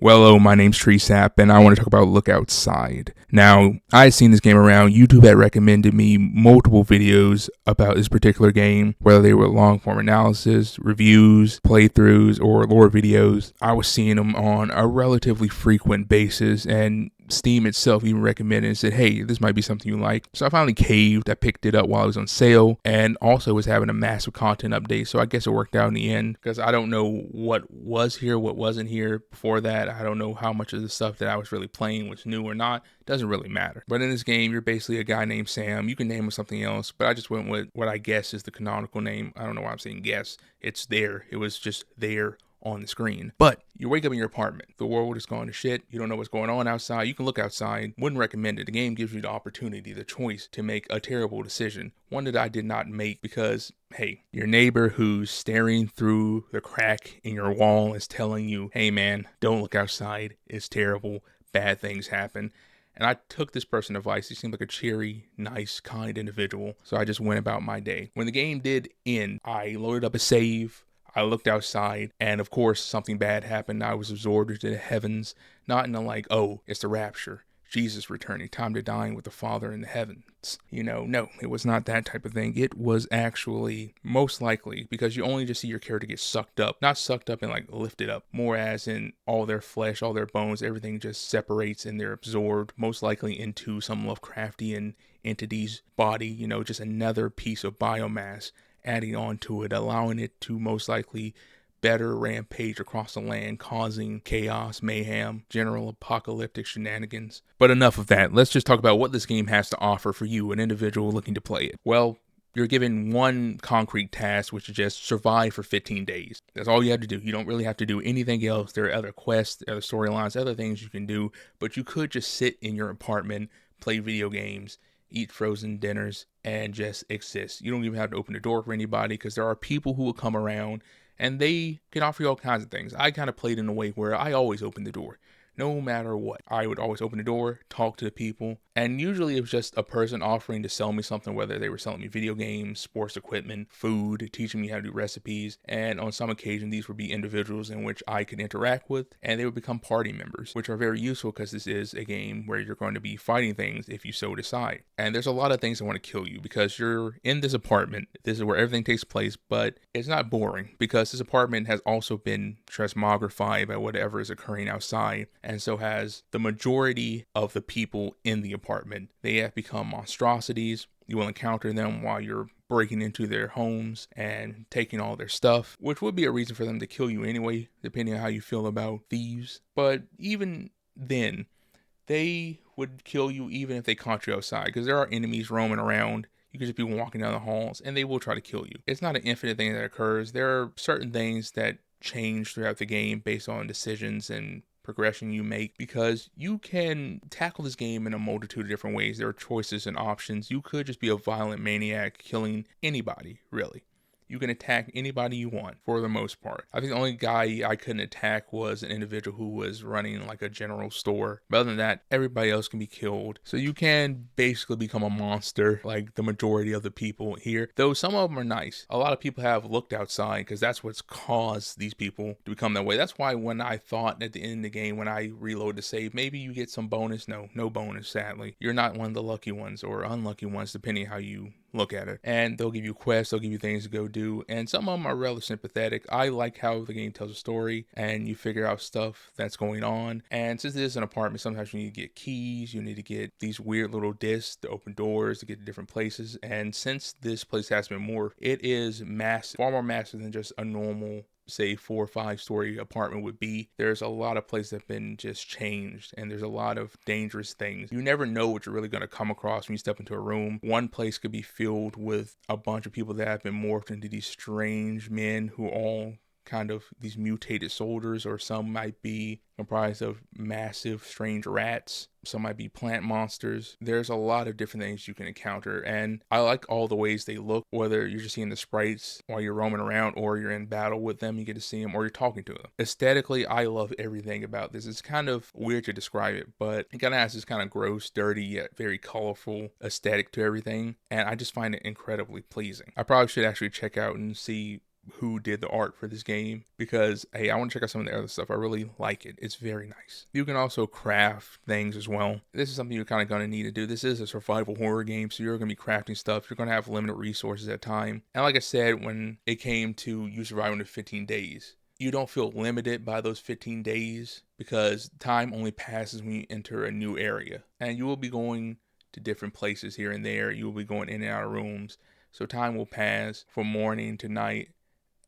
Well, hello, my name's Treesap, and I want to talk about Look Outside. Now, I had seen this game around. YouTube had recommended me multiple videos about this particular game, whether they were long-form analysis, reviews, playthroughs, or lore videos. I was seeing them on a relatively frequent basis, and Steam itself even recommended and said, hey, this might be something you like. So I finally caved. I picked it up while it was on sale, and also was having a massive content update. So I guess it worked out in the end, because I don't know what was here, what wasn't here before that. I don't know how much of the stuff that I was really playing was new or not. It doesn't really matter. But in this game, you're basically a guy named Sam. You can name him something else, but I just went with what I guess is the canonical name. I don't know why I'm saying guess. It's there. It was just there on the screen. But you wake up in your apartment. The world is gone to shit. You don't know what's going on outside. You can look outside. Wouldn't recommend it. The game gives you the opportunity, the choice to make a terrible decision. One that I did not make because, hey, your neighbor who's staring through the crack in your wall is telling you, hey man, don't look outside. It's terrible. Bad things happen. And I took this person's advice. He seemed like a cheery, nice, kind individual. So I just went about my day. When the game did end, I loaded up a save. I looked outside, and of course, something bad happened. I was absorbed into the heavens, not in the like, oh, it's the rapture, Jesus returning, time to dine with the Father in the heavens. No, it was not that type of thing. It was actually most likely because you only just see your character get sucked up, not sucked up and like lifted up, more as in all their flesh, all their bones, everything just separates and they're absorbed, most likely into some Lovecraftian entity's body, just another piece of biomass adding on to it, allowing it to most likely better rampage across the land, causing chaos, mayhem, general apocalyptic shenanigans. But enough of that. Let's just talk about what this game has to offer for you, an individual looking to play it. Well, you're given one concrete task, which is just survive for 15 days. That's all you have to do. You don't really have to do anything else. There are other quests, other storylines, other things you can do, but you could just sit in your apartment, play video games, eat frozen dinners, and just exist. You don't even have to open the door for anybody because there are people who will come around and they can offer you all kinds of things. I kind of played in a way where I always open the door. No matter what, I would always open the door, talk to the people, and usually it was just a person offering to sell me something, whether they were selling me video games, sports equipment, food, teaching me how to do recipes, and on some occasion these would be individuals in which I could interact with, and they would become party members, which are very useful because this is a game where you're going to be fighting things if you so decide. And there's a lot of things that want to kill you because you're in this apartment. This is where everything takes place, but it's not boring because this apartment has also been transmogrified by whatever is occurring outside. And so has the majority of the people in the apartment. They have become monstrosities. You will encounter them while you're breaking into their homes and taking all their stuff, which would be a reason for them to kill you anyway, depending on how you feel about thieves. But even then, they would kill you even if they caught you outside, because there are enemies roaming around. You could just be walking down the halls and they will try to kill you. It's not an infinite thing that occurs. There are certain things that change throughout the game based on decisions and progression you make, because you can tackle this game in a multitude of different ways. There are choices and options. You could just be a violent maniac killing anybody, really. You can attack anybody you want for the most part. I think the only guy I couldn't attack was an individual who was running like a general store. But other than that, everybody else can be killed. So you can basically become a monster like the majority of the people here. Though some of them are nice. A lot of people have looked outside because that's what's caused these people to become that way. That's why when I thought at the end of the game, when I reload the save, maybe you get some bonus. No bonus, sadly. You're not one of the lucky ones or unlucky ones, depending how you look at it. And they'll give you quests, they'll give you things to go do, and some of them are rather sympathetic. I like how the game tells a story and you figure out stuff that's going on. And since it is an apartment, sometimes you need to get keys, you need to get these weird little discs to open doors to get to different places. And since this place has been morphed, it is massive, far more massive than just a normal, say, 4 or 5 story apartment would be. There's a lot of places that have been just changed, and there's a lot of dangerous things. You never know what you're really going to come across when you step into a room. One place could be filled with a bunch of people that have been morphed into these strange men who all kind of these mutated soldiers, or some might be comprised of massive strange rats. Some might be plant monsters. There's a lot of different things you can encounter, and I like all the ways they look, whether you're just seeing the sprites while you're roaming around or you're in battle with them, you get to see them, or you're talking to them. Aesthetically, I love everything about this. It's kind of weird to describe it, but it kind of has this kind of gross, dirty, yet very colorful aesthetic to everything, and I just find it incredibly pleasing. I probably should actually check out and see who did the art for this game because, hey, I want to check out some of the other stuff. I really like it. It's very nice. You can also craft things as well. This is something you're kind of going to need to do. This is a survival horror game, so you're going to be crafting stuff. You're going to have limited resources at time. And like I said, when it came to you surviving in 15 days, you don't feel limited by those 15 days because time only passes when you enter a new area. And you will be going to different places here and there. You will be going in and out of rooms. So time will pass from morning to night.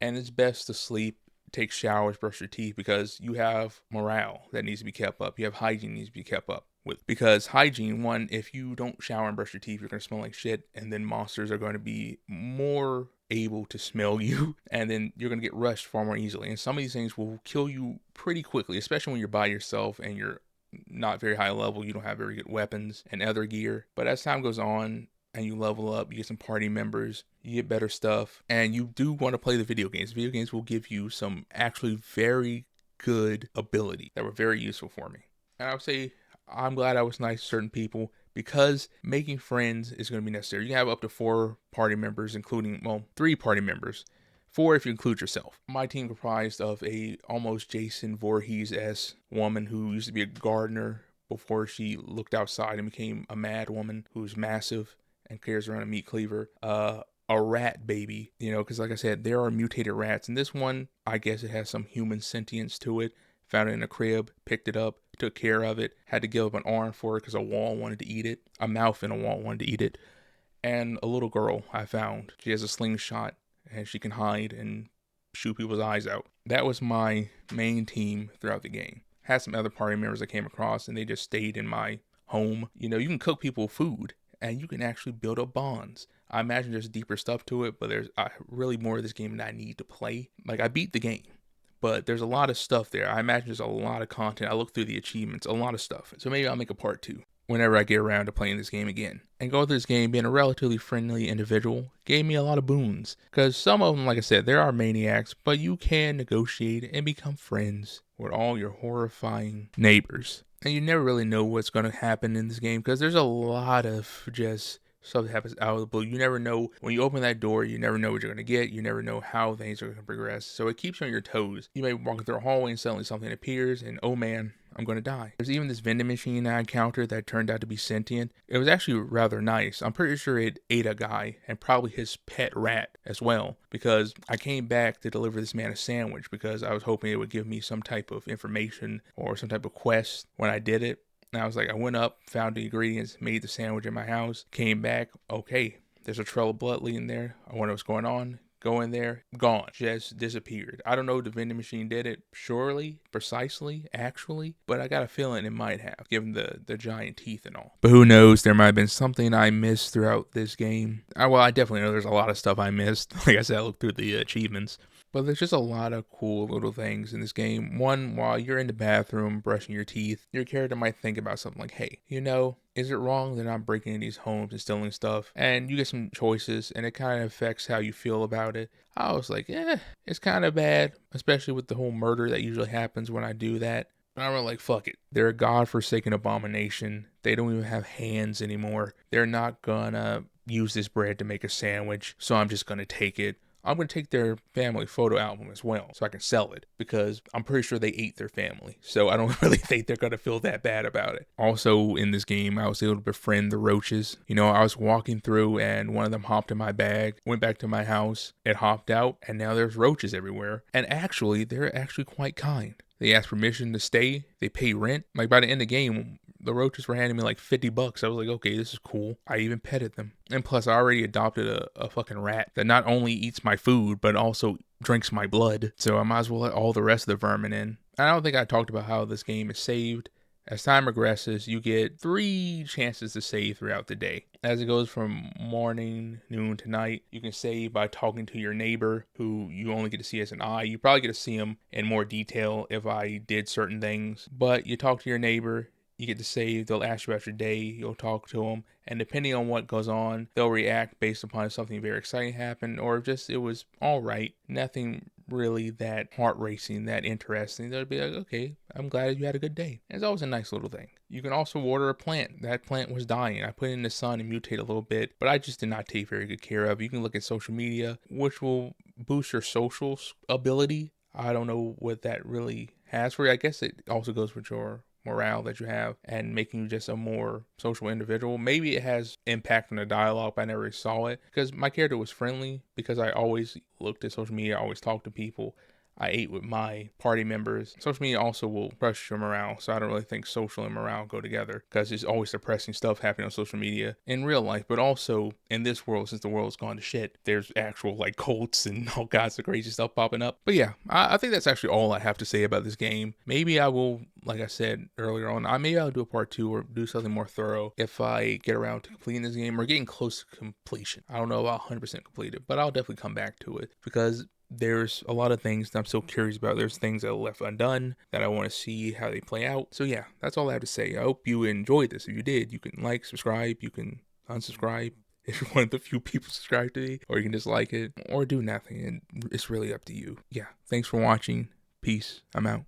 And it's best to sleep, take showers, brush your teeth because you have morale that needs to be kept up. You have hygiene that needs to be kept up with. Because hygiene, one, if you don't shower and brush your teeth, you're going to smell like shit. And then monsters are going to be more able to smell you. And then you're going to get rushed far more easily. And some of these things will kill you pretty quickly, especially when you're by yourself and you're not very high level. You don't have very good weapons and other gear. But as time goes on, and you level up, you get some party members, you get better stuff, and you do want to play the video games. Video games will give you some actually very good ability that were very useful for me. And I would say I'm glad I was nice to certain people because making friends is going to be necessary. You can have up to 4 party members, including, 3 party members. 4 if you include yourself. My team comprised of a almost Jason Voorhees-esque woman who used to be a gardener before she looked outside and became a mad woman who's massive and carries around a meat cleaver, a rat baby, because like I said, there are mutated rats. And this one, I guess it has some human sentience to it. Found it in a crib, picked it up, took care of it, had to give up an arm for it because a wall wanted to eat it. A mouth in a wall wanted to eat it. And a little girl I found. She has a slingshot and she can hide and shoot people's eyes out. That was my main team throughout the game. Had some other party members I came across and they just stayed in my home. You can cook people food. And you can actually build up bonds. I imagine there's deeper stuff to it, but there's really more of this game that I need to play. Like, I beat the game, but there's a lot of stuff there. I imagine there's a lot of content. I looked through the achievements, a lot of stuff. So maybe I'll make a part 2 whenever I get around to playing this game again. And going through this game, being a relatively friendly individual, gave me a lot of boons. Because some of them, like I said, there are maniacs, but you can negotiate and become friends with all your horrifying neighbors. And you never really know what's going to happen in this game because there's a lot of just stuff that happens out of the blue. You never know. When you open that door, you never know what you're going to get. You never know how things are going to progress. So it keeps you on your toes. You may be walking through a hallway and suddenly something appears and, oh man, I'm going to die. There's even this vending machine I encountered that turned out to be sentient. It was actually rather nice. I'm pretty sure it ate a guy and probably his pet rat as well because I came back to deliver this man a sandwich because I was hoping it would give me some type of information or some type of quest when I did it. And I was like, I went up, found the ingredients, made the sandwich in my house, came back, okay, there's a trail of blood leading there. I wonder what's going on. Go in there, gone, just disappeared. I don't know if the vending machine did it surely, precisely, actually, but I got a feeling it might have, given the giant teeth and all. But who knows, there might have been something I missed throughout this game. I definitely know there's a lot of stuff I missed. Like I said, I looked through the achievements. But there's just a lot of cool little things in this game. One, while you're in the bathroom brushing your teeth, your character might think about something like, hey, is it wrong that I'm breaking into these homes and stealing stuff? And you get some choices, and it kind of affects how you feel about it. I was like, it's kind of bad, especially with the whole murder that usually happens when I do that. And I'm like, fuck it. They're a godforsaken abomination. They don't even have hands anymore. They're not gonna use this bread to make a sandwich, so I'm just gonna take it. I'm going to take their family photo album as well so I can sell it because I'm pretty sure they ate their family. So I don't really think they're going to feel that bad about it. Also in this game, I was able to befriend the roaches. I was walking through and one of them hopped in my bag, went back to my house, it hopped out, and now there's roaches everywhere. And actually, they're actually quite kind. They ask permission to stay. They pay rent. Like by the end of the game, the roaches were handing me like $50. I was like, okay, this is cool. I even petted them. And plus, I already adopted a fucking rat that not only eats my food, but also drinks my blood. So I might as well let all the rest of the vermin in. I don't think I talked about how this game is saved. As time progresses, you get 3 chances to save throughout the day. As it goes from morning, noon to night, you can save by talking to your neighbor, who you only get to see as an eye. You probably get to see him in more detail if I did certain things. But you talk to your neighbor, you get to save, they'll ask you about your day, you'll talk to them, and depending on what goes on, they'll react based upon if something very exciting happened, or just it was alright, nothing really that heart-racing, that interesting. They'll be like, okay, I'm glad you had a good day. And it's always a nice little thing. You can also water a plant. That plant was dying. I put it in the sun and mutate a little bit, but I just did not take very good care of it. You can look at social media, which will boosts your social ability. I don't know what that really has for you. I guess it also goes with your morale that you have and making you just a more social individual. Maybe it has impact on the dialogue, but I never really saw it because my character was friendly because I always looked at social media, I always talked to people. I ate with my party members. Social media also will press your morale, so I don't really think social and morale go together because there's always depressing stuff happening on social media in real life, but also in this world, since the world's gone to shit, there's actual like cults and all kinds of crazy stuff popping up. But yeah, I think that's actually all I have to say about this game. Maybe I will, like I said earlier on, maybe I'll do a part 2 or do something more thorough if I get around to completing this game or getting close to completion. I don't know about 100% completed, but I'll definitely come back to it because there's a lot of things that I'm still curious about. There's things that are left undone that I want to see how they play out. So yeah, that's all I have to say. I hope you enjoyed this. If you did, you can like, subscribe, you can unsubscribe if you're one of the few people subscribed to me, or you can just like it or do nothing, and it's really up to you. Yeah, thanks for watching. Peace. I'm out.